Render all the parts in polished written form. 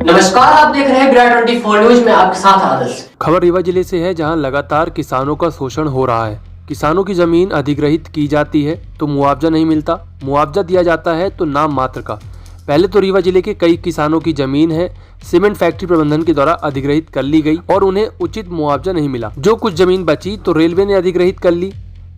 नमस्कार, आप देख रहे हैं विराट 24 न्यूज में आपके साथ आदर्श। खबर रीवा जिले से है, जहां लगातार किसानों का शोषण हो रहा है। किसानों की जमीन अधिग्रहित की जाती है तो मुआवजा नहीं मिलता, मुआवजा दिया जाता है तो नाम मात्र का। पहले तो रीवा जिले के कई किसानों की जमीन है सीमेंट फैक्ट्री प्रबंधन के द्वारा अधिग्रहित कर ली गई और उन्हें उचित मुआवजा नहीं मिला। जो कुछ जमीन बची तो रेलवे ने अधिग्रहित कर ली,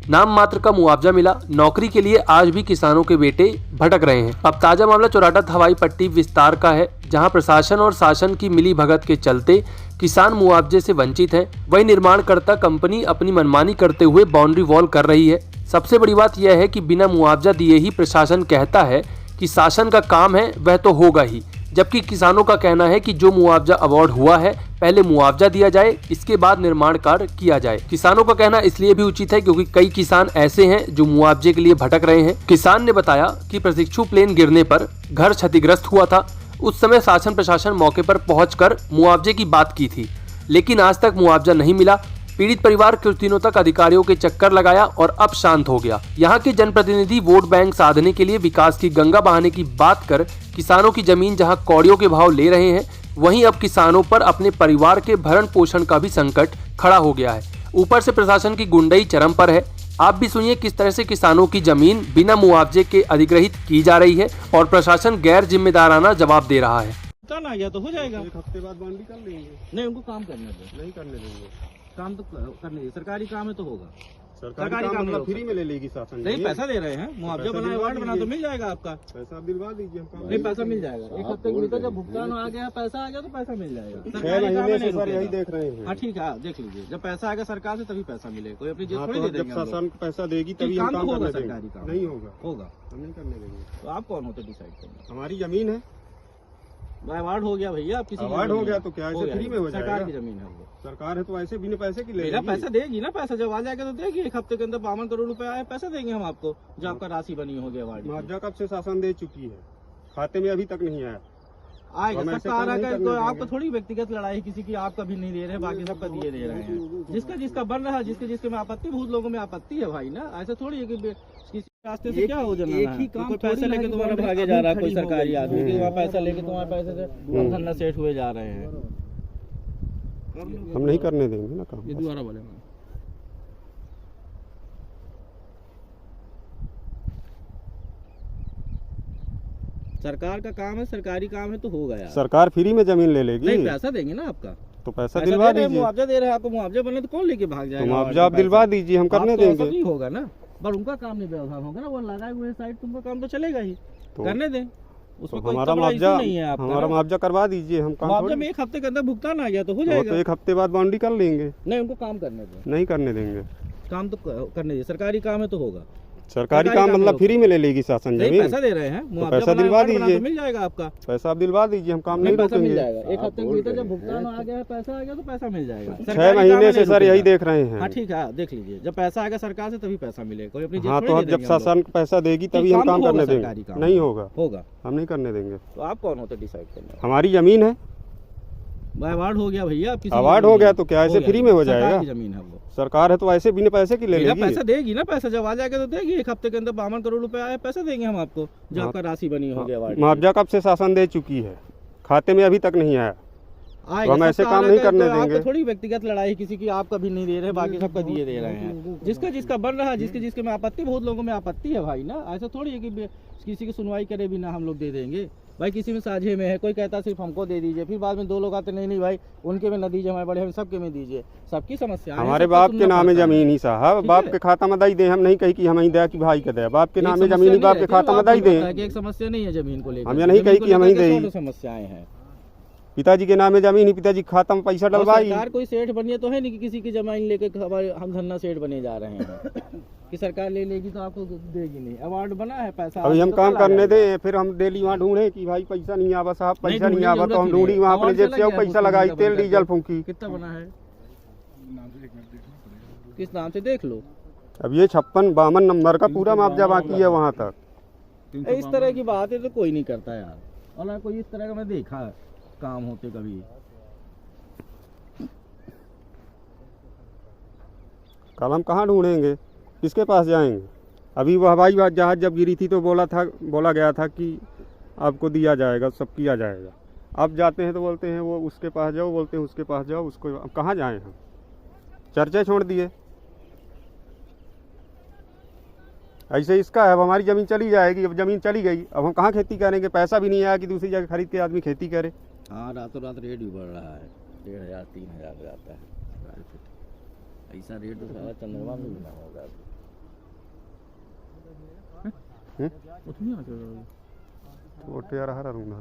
नाम मात्र का मुआवजा मिला। नौकरी के लिए आज भी किसानों के बेटे भटक रहे हैं। अब ताजा मामला चौराटा हवाई पट्टी विस्तार का है, जहां प्रशासन और शासन की मिली भगत के चलते किसान मुआवजे से वंचित हैं। वही निर्माणकर्ता कंपनी अपनी मनमानी करते हुए बाउंड्री वॉल कर रही है। सबसे बड़ी बात यह है कि बिना मुआवजा दिए ही प्रशासन कहता है कि शासन का काम है वह तो होगा ही, जबकि किसानों का कहना है कि जो मुआवजा अवार्ड हुआ है पहले मुआवजा दिया जाए, इसके बाद निर्माण कार्य किया जाए। किसानों का कहना इसलिए भी उचित है क्योंकि कई किसान ऐसे हैं जो मुआवजे के लिए भटक रहे हैं। किसान ने बताया कि प्रशिक्षु प्लेन गिरने पर घर क्षतिग्रस्त हुआ था। उस समय शासन प्रशासन मौके पर पहुंचकर मुआवजे की बात की थी, लेकिन आज तक मुआवजा नहीं मिला। पीड़ित परिवार कुछ दिनों तक अधिकारियों के चक्कर लगाया और अब शांत हो गया। यहाँ के जनप्रतिनिधि वोट बैंक साधने के लिए विकास की गंगा बहाने की बात कर किसानों की जमीन जहाँ कौड़ियों के भाव ले रहे हैं, वहीं अब किसानों पर अपने परिवार के भरण पोषण का भी संकट खड़ा हो गया है। ऊपर से प्रशासन की गुंडई चरम पर है। आप भी सुनिए किस तरह से किसानों की जमीन बिना मुआवजे के अधिग्रहित की जा रही है और प्रशासन गैर जिम्मेदाराना जवाब दे रहा है। आ गया तो हो जाएगा, एक हफ्ते बाद बाउंड्री कर लेंगे। नहीं उनको काम करने दो, नहीं करने देंगे। काम तो करने दीजिए, सरकारी काम है तो होगा। सरकारी काम मतलब फ्री में ले लेगी शासन। नहीं पैसा दे रहे हैं, मुआवजा बनाए वार्ड बना तो मिल जाएगा आपका। पैसा आप दिलवा दीजिए, हम काम नहीं पैसा मिल जाएगा। एक हफ्ते के भीतर जब भुगतान आ गया, पैसा आ गया तो पैसा मिल जाएगा। 6 महीने से सर यही देख रहे हैं। हाँ ठीक है, देख लीजिए, जब पैसा आएगा सरकार से तभी पैसा मिलेगा। कोई अपनी जेब थोड़ी दे जब देंगे। शासन पैसा देगी तभी हम काम करने देंगे। सरकारी काम नहीं होगा, होगा हम नहीं करने देंगे। तो आप कौन होते डिसाइड करना? हमारी जमीन है, अवार्ड हो गया भैया, आप किसी अवार्ड हो गया तो क्या ऐसे फ्री में हो जाएगा? सरकार की जमीन है वो। सरकार है तो ऐसे बिना पैसे की ले मेरा पैसा देगी ना, पैसा जब आ जाएगा तो देगी। एक हफ्ते के अंदर 52 करोड़ रुपए आए, पैसा देंगे हम आपको जो आपका राशि बनी होगी अवार्ड। मुआवजा कब से शासन दे चुकी है, खाते में अभी तक नहीं आया। आएगा सरकार आएगा तो आपको थोड़ी व्यक्तिगत लड़ाई किसी की, आप कभी नहीं दे रहे, बाकी सबका दिए दे रहे हैं। जिसका जिसका बन रहा है, जिसके में आपत्ति, बहुत लोगों में आपत्ति है भाई ना। ऐसा थोड़ी है कि किसी रास्ते से क्या हो जाना है। कोई पैसा लेके तुम्हारा भागे जा रहा है, कोई सरकारी आदमी कि वहाँ पैसा लेके तुम्हारे पैसे से हम धंधा सेठ हुए जा रहे हैं। हम नहीं करने देंगे ना काम। ये दोबारा बोले सरकार का काम है, सरकारी काम है तो होगा यार। सरकार फ्री में जमीन ले लेगी। नहीं पैसा देंगे ना आपका, तो पैसा दिलवा दीजिए। मुआवजा दे रहे हैं आपको, मुआवजा बने तो कौन लेके भाग जाएगा? तो मुआवजा आप दिलवा दीजिए, हम करने देंगे। नहीं होगा ना, पर उनका काम नहीं व्यवधान होगा ना, वो लगाए हुए साइड तुमका काम तो चलेगा ही, तो करने दें। उसमें कोई हमारा बड़ा मुआवजा नहीं है आपका। हमारा मुआवजा करवा दीजिए, हम काम मुआवजा में एक हफ्ते के अंदर भुगतान आ गया तो हो जाएगा। तो एक हफ्ते बाद बाउंड्री कर लेंगे। नहीं उनको काम करने दें, नहीं करने देंगे। काम तो करने दीजिए, सरकारी काम है तो होगा। सरकारी काम मतलब फ्री में ले लेगी शासन नहीं जमीन। पैसा दे रहे हैं, मुआवजा पैसा दिलवा दीजिए, मिल जाएगा आपका। पैसा आप दिलवा दीजिए, हम काम नहीं पैसा मिल रोकेंगे। जाएगा। एक हफ्ते के भीतर जब भुगतान आ गया है, पैसा आ गया तो पैसा मिल जाएगा। 6 महीने से सर यही देख रहे हैं। हाँ ठीक है, देख लीजिए, जब पैसा आएगा सरकार से तभी पैसा मिलेगा। कोई अपनी जेब हाँ थोड़ी तो दे जब देंगे हम लोग। शासन पैसा देगी तभी हम काम करने देंगे। नहीं होगा, होगा, हम नहीं करने देंगे। तो आप कौन होते डिसाइड करना? हमारी जमीन है, अवार्ड हो गया भैया, अवार्ड हो गया तो क्या ऐसे फ्री में हो जाएगा? जमीन है वो, सरकार है तो ऐसे बिना पैसे की ले लेगी। पैसा देगी ना, पैसा जब आ जाएगा तो देगी। एक हफ्ते के अंदर 52 करोड़ रुपए आए, पैसा देंगे हम आपको जो आपका राशि बनी होगी अवार्ड। मुआवजा कब से शासन दे चुकी है, खाते में अभी तक नहीं आया। आएगा, हम ऐसे काम नहीं करने देंगे। थोड़ी व्यक्तिगत लड़ाई किसी की, आप कभी नहीं दे रहे, बाकी सबका दिए दे रहे हैं। जिसका जिसका बन रहा है, जिसके में आपत्ति, बहुत लोगों में आपत्ति है भाई ना। ऐसा थोड़ी है कि किसी की सुनवाई करे बिना हम लोग दे देंगे भाई। किसी में साझे में है, कोई कहता सिर्फ हमको दे दीजिए, फिर बाद में 2 लोग आते नहीं भाई उनके में न दीजिए, हमारे बड़े हम सबके में दीजिए। सबकी समस्या हमारे बाप के नाम है जमीन ही साहब, बाप के खाता में दई दे। हम नहीं कही कि हम ही दे कि भाई के दे, बाप के नाम है जमीन ही, बाप के खाता में दई दे। एक समस्या नहीं है जमीन को लेकर, हम ये नहीं कही कि हम ही दे। समस्याएं हैं, पिताजी के नाम है जमीन ही, पिताजी के खाता में पैसा डलवाई। सरकार कोई सेठ बनिए तो है नहीं कि किसी की जमीन लेके हम धन्ना सेठ बने जा रहे हैं कि सरकार ले लेगी तो आपको देगी नहीं। अवार्ड बना है, पैसा अभी हम काम करने दे, फिर हम डेली वहाँ ढूंढे कि भाई पैसा नहीं आवा साहब, पैसा नहीं आवा, तो हम ढूंढी वहाँ अपने जेब से पैसा लगाई, तेल डीजल फूंकी। कितना बना है, किस नाम से देख लो। अब ये 56-52 नंबर का पूरा मुआवजा बाकी है वहाँ तक। इस तरह की बात है तो कोई नहीं करता यार, और ना कोई इस तरह का मैं देखा है काम होते कभी। कल हम कहाँ ढूंढेंगे, किसके पास जाएंगे? अभी वो हवाई जहाज जब गिरी थी तो बोला गया था कि आपको दिया जाएगा, सब किया जाएगा। अब जाते हैं तो बोलते हैं वो उसके पास जाओ, बोलते हैं उसके पास जाओ, उसको अब कहाँ जाएं हम, चर्चे छोड़ दिए। ऐसे इसका है, अब हमारी ज़मीन चली जाएगी, अब ज़मीन चली गई, अब हम कहाँ खेती करेंगे, पैसा भी नहीं आया कि दूसरी जगह खरीद के आदमी खेती करे। हाँ, रातों रात रेट भी बढ़ रहा है, 1500 3000 जाता है स्क्वायर फीट। ऐसा रेट तो सारा चंद्रमा में भी ना होगा। उतनी आ जाएगा। तो यार हरा रूंगा